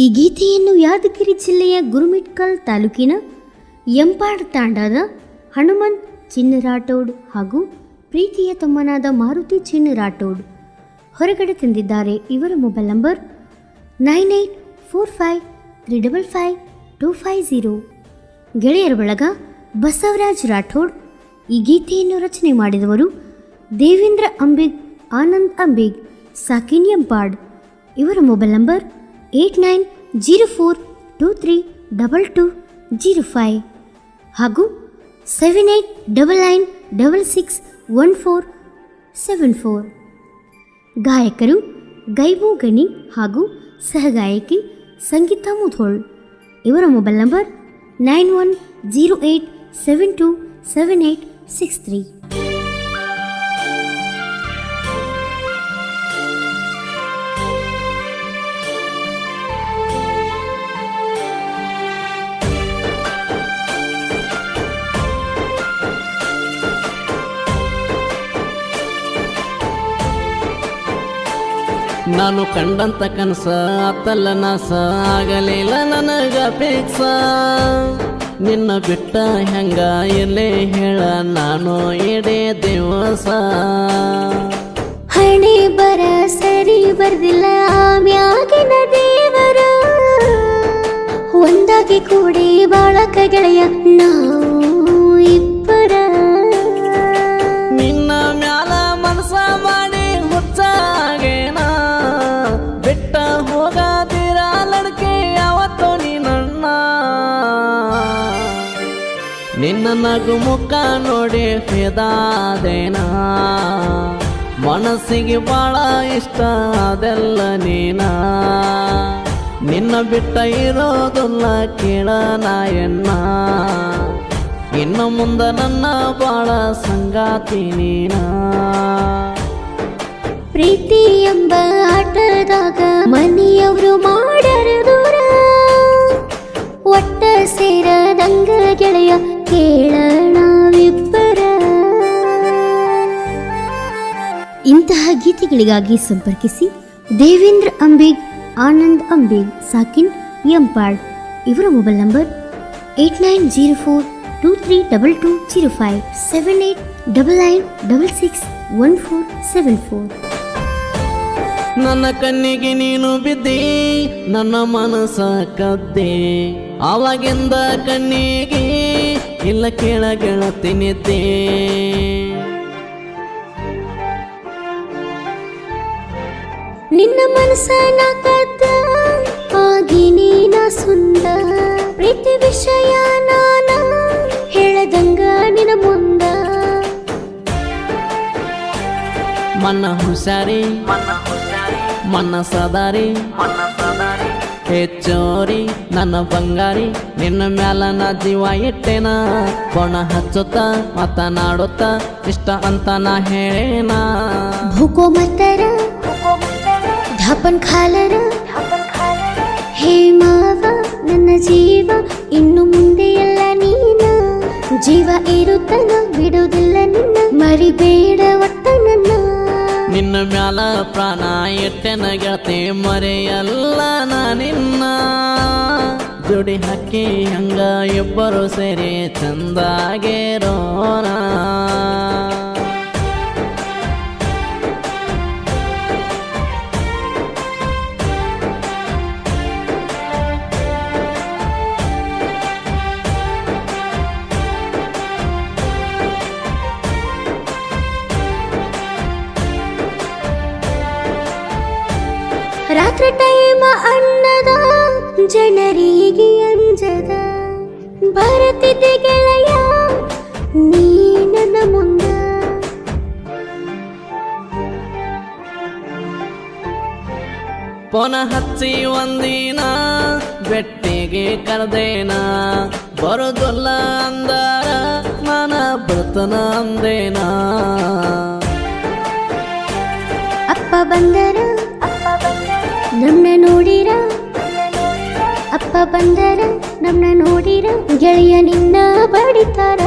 ಈ ಗೀತೆಯನ್ನು ಯಾದಗಿರಿ ಜಿಲ್ಲೆಯ ಗುರುಮಿಟ್ಕಲ್ ತಾಲೂಕಿನ ಎಂಪಾಡ್ ತಾಂಡಾದ ಹನುಮಂತ್ ಚಿನ್ನರಾಠೋಡ್ ಹಾಗೂ ಪ್ರೀತಿಯ ತಮ್ಮನಾದ ಮಾರುತಿ ಚಿನ್ನರಾಠೋಡ್ ಹೊರಗಡೆ ತಂದಿದ್ದಾರೆ. ಇವರ ಮೊಬೈಲ್ ನಂಬರ್ 9845355250. ಗೆಳೆಯರ ಬಳಗ ಬಸವರಾಜ್ ರಾಠೋಡ್. ಈ ಗೀತೆಯನ್ನು ರಚನೆ ಮಾಡಿದವರು ದೇವೇಂದ್ರ ಅಂಬಿಗ್, ಆನಂದ್ ಅಂಬಿಗ್, ಸಾಕಿನ್ ಎಂಪಾಡ್. ಇವರ ಮೊಬೈಲ್ ನಂಬರ್ 8904232205 ಹಾಗೂ 7899661474. ಗಾಯಕರು ಗೈಬು ಗಣಿ ಹಾಗೂ ಸಹಗಾಯಕಿ ಸಂಗೀತಾ ಮುಧೋಳ್. ಇವರ ಮೊಬೈಲ್ ನಂಬರ್ 9108727863. ನಾನು ಕಂಡಂತ ಕನಸ ಅತ್ತಲ್ಲ ನಾಸ ಆಗಲಿಲ್ಲ ನನಗ ಅಪೇಕ್ಷ. ನಿನ್ನ ಬಿಟ್ಟ ಹೆಂಗ ಎಲ್ಲೇ ಹೇಳ ನಾನು ಎಡೆ ದಿವಸ. ಹಣೆ ಬರ ಸರಿ ಬರ್ದಿಲ್ಲ ಆಮ್ಯಾಗಿನ ದೇವರ. ಒಂದಾಗಿ ಕೂಡಿ ಬಾಳಕ ಗೆಳೆಯ ನಾವು ಇಬ್ಬರ. ನಿನ್ನ ಮ್ಯಾಲ ಮನಸ ಮಾಡಿ ಹುಚ್ಚಾಗೇನ ಬಿಟ್ಟ ಹೋಗಾದಿರ ಲಡ್ಕೆ ಯಾವತ್ತೋ ನೀನಣ್ಣ. ನಿನ್ನ ನಗು ಮುಖ ನೋಡಿ ಫಿದಾದೇನ ಮನಸ್ಸಿಗೆ ಬಾಳ ಇಷ್ಟ ಅದೆಲ್ಲ ನೀನ. ನಿನ್ನ ಬಿಟ್ಟ ಇರೋದಿಲ್ಲ ಕೇಳ ನಾಯಣ್ಣ. ಇನ್ನು ಮುಂದ ನನ್ನ ಬಾಳ ಸಂಗಾತಿ ನೀನ. ಪ್ರೀತಿ ಎಂಬ ಆಟದಾಗ ಮನೆಯವರು ಮಾಡರ ದೂರ. ಒಟ್ಟ ಸೇರದಂಗ ಗೆಳೆಯ ಕೇಳಣವಿಬ್ಬರ. ಇಂತಹ ಗೀತೆಗಳಿಗಾಗಿ ಸಂಪರ್ಕಿಸಿ ದೇವೇಂದ್ರ ಅಂಬಿಗ್, ಆನಂದ್ ಅಂಬಿಗ್, ಸಾಕಿನ್ ಎಂಪಾಡ್. ಇವರ ಮೊಬೈಲ್ ನಂಬರ್ 8904232205 7899661474. ನನ್ನ ಕಣ್ಣಿಗೆ ನೀನು ಬಿದ್ದೆ, ನನ್ನ ಮನಸ್ಸ ಕದ್ದೆ. ಆವಾಗಿಂದ ಕಣ್ಣಿಗೆ ಇಲ್ಲ ಕೇಳ ಗೆಳತಿನಿದ್ದೆ. ನಿನ್ನ ಮನಸ್ಸನ ಕದ್ದ ಆಗಿ ನೀನ ಸುಂದ. ಪ್ರೀತಿ ವಿಷಯ ನಾನ ಹೇಳದಂಗ ನಿನ ಮುಂದ. ಮನ್ನ ಹುಷಾರಿ ಮನ್ನ ಸದಾರಿ ಹೆಚ್ಚೋರಿ ನನ್ನ ಬಂಗಾರಿ. ನಿನ್ನ ಮ್ಯಾಲ ನಾ ಜೀವ ಇಟ್ಟೇನ ಕೊಣ ಹಚ್ಚುತ್ತ ಮಾತನಾಡುತ್ತ ಇಷ್ಟ ಅಂತ ನಾ ಹೇಳೇನ. ಭೂಕೋ ಮತ್ತರ ಧಾಪನ್ ಖಾಲರ ಹೇ ಮಾವ ನನ್ನ ಜೀವ ಇನ್ನು ಮುಂದೆ ಎಲ್ಲ ನೀನ. ಜೀವ ಇರುತ್ತನ ಬಿಡುವುದಿಲ್ಲ ನಿನ್ನ ಮರಿಬೇಡ ಒಟ್ಟ ನನ್ನ. ನಿನ್ನ ಮ್ಯಾಲ ಪ್ರಾಣ ಎಟ್ಟೆನ ಗೆಳತಿ ಮರೆಯಲ್ಲ ನಾ ನಿನ್ನ. ಜೋಡಿ ಹಾಕಿ ಹಂಗ ಇಬ್ಬರು ಸೇರಿ ಚಂದಾಗೇರೋಣ. ರಾತ್ರಿ ಟೈಮ ಅಣ್ಣದ ಜನರಿಗೆ ಅಂಜದ. ಬರತಿದ್ದೆ ಗೆಳೆಯ ನೀ ನನ್ನ ಮುಂದ. ಪೊನ ಹಚ್ಚಿ ಒಂದಿನ ಬೆಟ್ಟಿಗೆ ಕರೆದೇನ. ಬರೋದಲ್ಲ ಅಂದಾರ ನಾನ ಬರ್ತನ ಅಂದೇನ. ಅಪ್ಪ ಬಂದರ ನಮ್ನ ನೋಡಿರ. ಅಪ್ಪ ಬಂದರ ನಮ್ನ ನೋಡಿರ ಗೆಳೆಯ ನಿನ್ನ ಬಡಿತಾರ.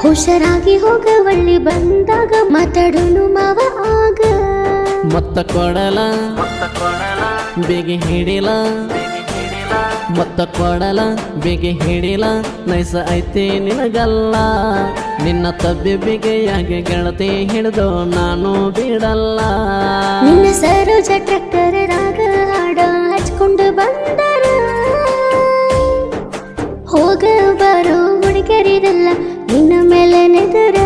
ಹುಷಾರಾಗಿ ಹೋಗ ಒಳ್ಳಿ ಬಂದಾಗ ಮಾತಾಡೋನು ಮಾವ ಆಗ. ಮತ್ತ ಕೊಡಲ ಬಿಗಿ ಹಿಡಿಲ ಮೊತ್ತ ಕೊಡಲ ಬಿಗಿ ಹಿಡಿಲ ನೈಸ ಐತಿ ನಿನಗಲ್ಲ ನಿನ್ನ ತಬ್ಬಿ ಬಿಗಿಯಾಗಿ ಗೆಳತಿ ಹಿಡಿದು ನಾನು ಬಿಡಲ್ಲ ನಿನ್ನ ಸರೋಜ ಟ್ರ್ಯಾಕ್ಟರ್ ರಾಗ ಹಾಡ ಹಚ್ಕೊಂಡು ಬಂದರ ಹೋಗ ಬರೋ ಹುಡುಗರಿದಲ್ಲ ನಿನ್ನ ಮೇಲೆ ನೆದರ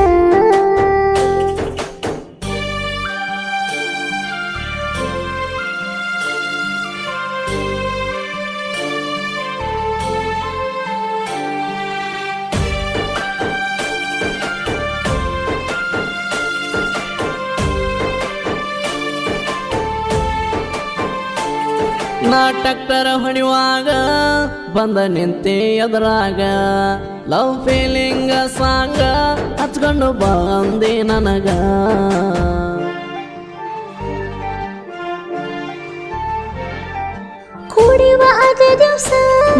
ನಾ ಟ್ರ್ಯಾಕ್ಟರ್ ಹೊಡೆಯುವಾಗ ಬಂದ ನಿಂತೆ ಎದುರಾಗ ಲವ್ ಫೀಲಿಂಗ್ ಸಾಂಗ ಹಚ್ಕೊಂಡು ಬಂದೆ ನನಗ ಕೂಡಿವ ಅದೇ ದಿವಸ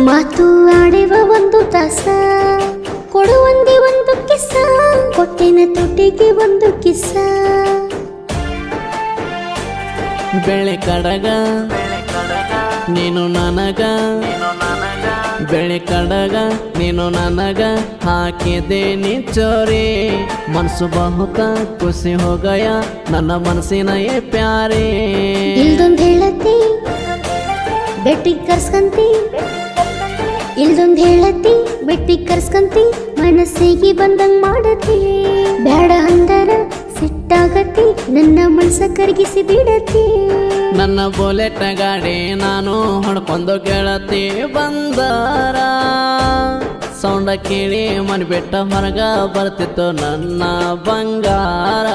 ಮಾತು ಆಡಿವ ಒಂದು ತಾಸ ಕೊಡುವಂದಿ ಒಂದು ಕಿಸ್ಸ ಕೊಟ್ಟಿನ ತುಟಿಗೆ ಒಂದು ಕಿಸ್ಸ ಬೆಳೆ ಕಡಗ ನೀನು ನನಗ ಬೆಳೆ ಕಡಗ ನೀನು ನನಗ ಹಾಕಿದೆ ನೀ ಚೋರಿ ಮನಸ್ಸು ಬಹುತ ಖುಷಿ ಹೋಗಯ ನನ್ನ ಮನಸ್ಸಿನ ಏ ಪ್ಯಾರೆ ಇಲ್ದೊಂದ್ ಹೇಳತಿ ಬೆಟ್ಟಿ ಕರ್ಸ್ಕಂತಿ ಇಲ್ದೊಂದ್ ಹೇಳತಿ ಬೆಟ್ಟಿ ಕರ್ಸ್ಕಂತಿ ಮನಸ್ಸಿಗೆ ಬಂದಂಗ್ ಮಾಡತಿ ಬೇಡ ಅಂದರ ಸಿಟ್ಟಾಗತಿ ನನ್ನ ಮನಸ್ಸ ಕರಗಿಸಿ ಬಿಡತಿ ನನ್ನ ಬುಲೆಟ್ ಗಾಡಿ ನಾನು ಹೊಡ್ಕೊಂಡು ಗೆಳತಿ ಬಂದಾರ ಸೌಂಡ ಕೇಳಿ ಮನೆ ಬಿಟ್ಟ ಹೊರಗ ಬರ್ತಿತ್ತು ನನ್ನ ಬಂಗಾರ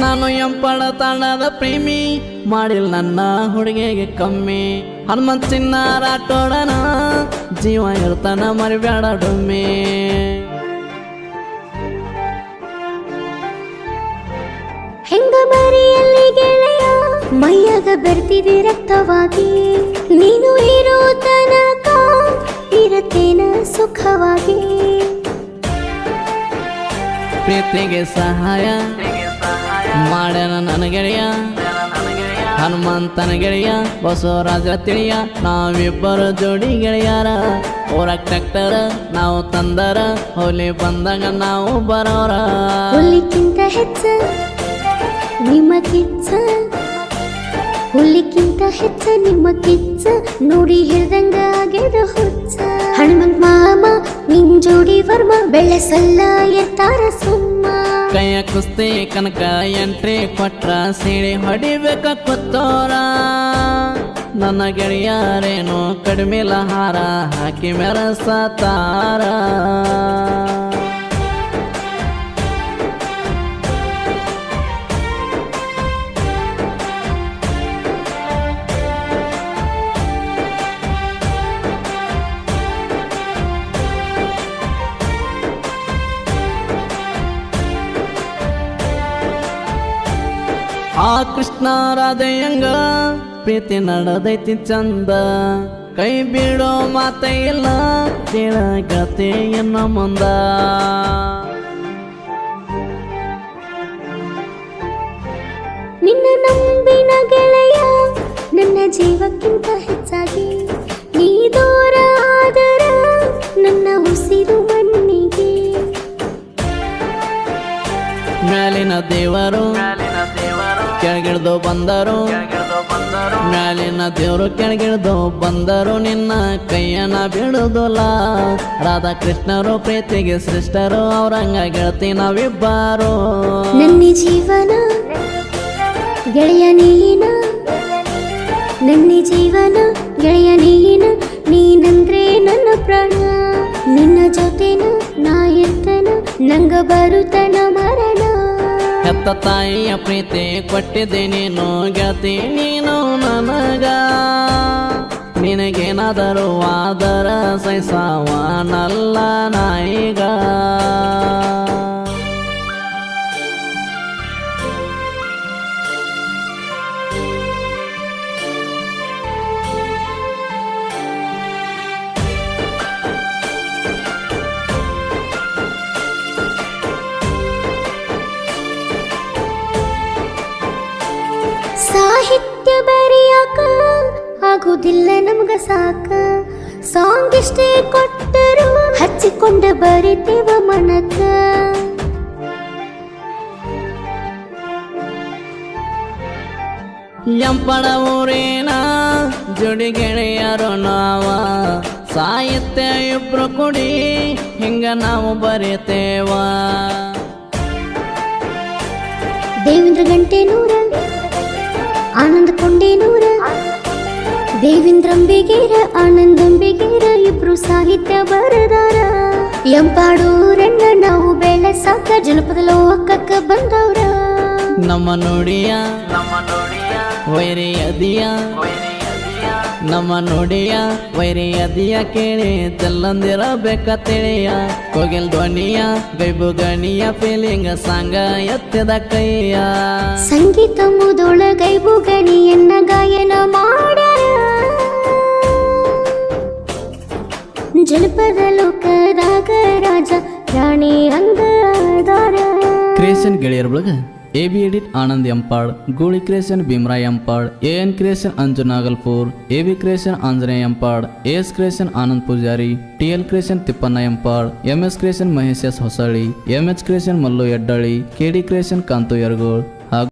ನಾನು ಎಂಪಳ ತಾಂಡದ ಪ್ರೇಮಿ ಮಾಡಿಲ್ ನನ್ನ ಹುಡುಗಿಗೆ ಕಮ್ಮಿ ಹನುಮಂತ ಚಿನ್ನ ರಾಟೋಡನ ಜೀವ ಇರ್ತಾನ ಮರಿಬೇಡ ಡೊಮ್ಮೆ ಹೆಂಗ ಮರಿಯಲ್ಲಿ ಗೆಳೆಯ ಮೈಯಾಗ ಬೆರ್ತಿದೆ ರಕ್ತವಾಗಿ ನೀನು ಇರೋ ತನಕ ಇರತೇನ ಸುಖವಾಗಿ ಪ್ರೀತಿಗೆ ಸಹಾಯ ಮಾಡ್ಯಾನ ನನ್ನ ಗೆಳೆಯ ಹನುಮಂತನ ಗೆಳೆಯ ಬಸವರಾಜ ತಿಳಿಯ ನಾವಿಬ್ಬರು ಜೋಡಿ ಗೆಳೆಯರ ಊರ ಟ್ರ್ಯಾಕ್ಟರ್ ನಾವು ತಂದರ ಹೋಲಿ ಬಂದಾಗ ನಾವು ಬರೋರ ಹುಲಿಕ್ಕಿಂತ ಹೆಚ್ಚ ನಿಮ್ಮ ಕಿಚ್ಚ ಹುಲಿಕ್ಕಿಂತ ಹೆಚ್ಚ ನಿಮ್ಮ ಕಿಚ್ಚ ನೋಡಿ ಹಿಡ್ದಂಗ ಆಗ್ಯದ ಹುಚ್ಚ ಹನುಮಂತ ಮಾಮ ನಿನ್ ಜೋಡಿ ವರ್ಮ ಬೆಳೆಸಲ್ಲ ಎತ್ತಾರ ಸುಮ್ಮ ಕೈಯ ಕುಸ್ತಿ ಕನಕ ಎಂಟ್ರಿ ಕೊಟ್ರ ಸೀಳಿ ಹೊಡಿಬೇಕ ಕೂತೋರ ನನ್ನ ಗೆಳೆಯರೇನು ಕಡಿಮೆಲ ಹಾರ ಹಾಕಿ ಮೆರಸತಾರ ಆ ಕೃಷ್ಣ ರಾಧೆಯಂಗ ಪ್ರೀತಿ ನಡೆದೈತಿ ಚಂದ ಕೈ ಬಿಡೋ ಮಾತೇ ಇಲ್ಲ ಕೇಳಗತೆ ಎನ್ನ ಮುಂದ ನಿನ್ನ ನಂಬಿನ ಗೆಳೆಯ ನನ್ನ ಜೀವಕ್ಕಿಂತ ಹೆಚ್ಚಾಗಿ ನೀ ದೂರ ಆದರ ನನ್ನ ಉಸಿರು ಮಣ್ಣಿಗೆ ಮ್ಯಾಲಿನ ದೇವರು ಕೆಳಗಿಳ್ದು ಬಂದರು ಮ್ಯಾಲಿನ ದೇವರು ಕೆಳಗಿಳ್ದು ಬಂದರು ನಿನ್ನ ಕೈಯನ್ನ ಬಿಡುದಿಲ್ಲ ರಾಧಾಕೃಷ್ಣರು ಪ್ರೀತಿಗೆ ಶ್ರೇಷ್ಠರು ಅವ್ರಂಗ ಗೆಳತಿ ನಾವಿಬ್ಬರು ನನ್ನ ಜೀವನ ಗೆಳೆಯ ನೀನ ನನ್ನ ಜೀವನ ಗೆಳೆಯ ನೀನಂದ್ರೆ ನನ್ನ ಪ್ರಾಣ ನಿನ್ನ ಜೊತೆನ ನಾ ಇರ್ತನ ನಂಗ ಬರುತ್ತನ ಮರಣ ಹೆತ್ತ ತಾಯಿಯ ಪ್ರೀತಿ ಕೊಟ್ಟಿದ್ದೆ ನೀನು ಗೆಳತಿ ನೀನು ನನಗ ನಿನಗೇನಾದರೂ ಆದರ ಸೈಸಾವನಲ್ಲ ನಾಯಿಗ ಸಾಹಿತ್ಯ ಬರೆಯಾಕ ಆಗುದಿಲ್ಲ ನಮ್ಗ ಸಾಕ, ಸಾಂಗ್ ಎಷ್ಟೇ ಕೊಟ್ಟರು ಹಚ್ಚಿಕೊಂಡ ಬರಿತೇವ ಮನಕ. ಎಂಪಡ ಊರಿನ ಜೋಡಿ ಗೆಳೆಯರು ನಾವ, ಸಾಹಿತ್ಯ ಇಬ್ರು ಕುಡಿ ಹಿಂಗ ನಾವು ಬರಿತೇವ. ದೇವೇಂದ್ರ ಗಂಟೆನೂರ, ಆನಂದ ಕೊಂಡೇನೂರ, ದೇವೇಂದ್ರಂಬಿಗೇರ ಆನಂದಂಬಿಗೇರ ಇಬ್ರು ಸಾಹಿತ್ಯ ಬರದಾರ. ಎಂಪಾಡೂರನ್ನ ನಾವು ಬೆಳೆಸಾಕ ಜನಪದ ಲೋಕಕ್ಕ ಬಂದವ್ರ. ನಮ್ಮ ನುಡಿಯ ವೈರಿಯದಿಯ, ನಮ್ಮ ನುಡಿಯ ವೈರಿಯದಿಯ ಕೇಳಿ ತೆಲ್ಲಂದಿರಬೇಕ ತಿಳಿಯ. ಕೋಗಿಲ್ ಧ್ವನಿಯ ಗೈಬು ಗಣಿಯ ಫೀಲಿಂಗ ಸಾಂಗ ಎತ್ತಿದ ಕೈಯ. ಸಂಗೀತ ಮುದೊಳಗೈಬು ಗಣಿಯನ್ನ ಗಾಯನ ಮಾಡ್ಯಾರ. ಜನಪದ ಲೋಕದಾಗ ರಾಜ ರಾಣಿ ಹಂಗ ಅದಾರ. ಕ್ರಿಯೇಷನ್ ಗೆಳೆಯರ ಬಳಗ AB edit Anand Empal, Gooli creation Bhimaray Empal, AN creation Anju Nagalpur, AB creation Anjaneya Empal, AS creation Anand Pujari, TL creation Tippanna Empal, MS creation Mahesh S Hosalli, MH creation Mallu Eddalli, KD creation Kantu Yargol,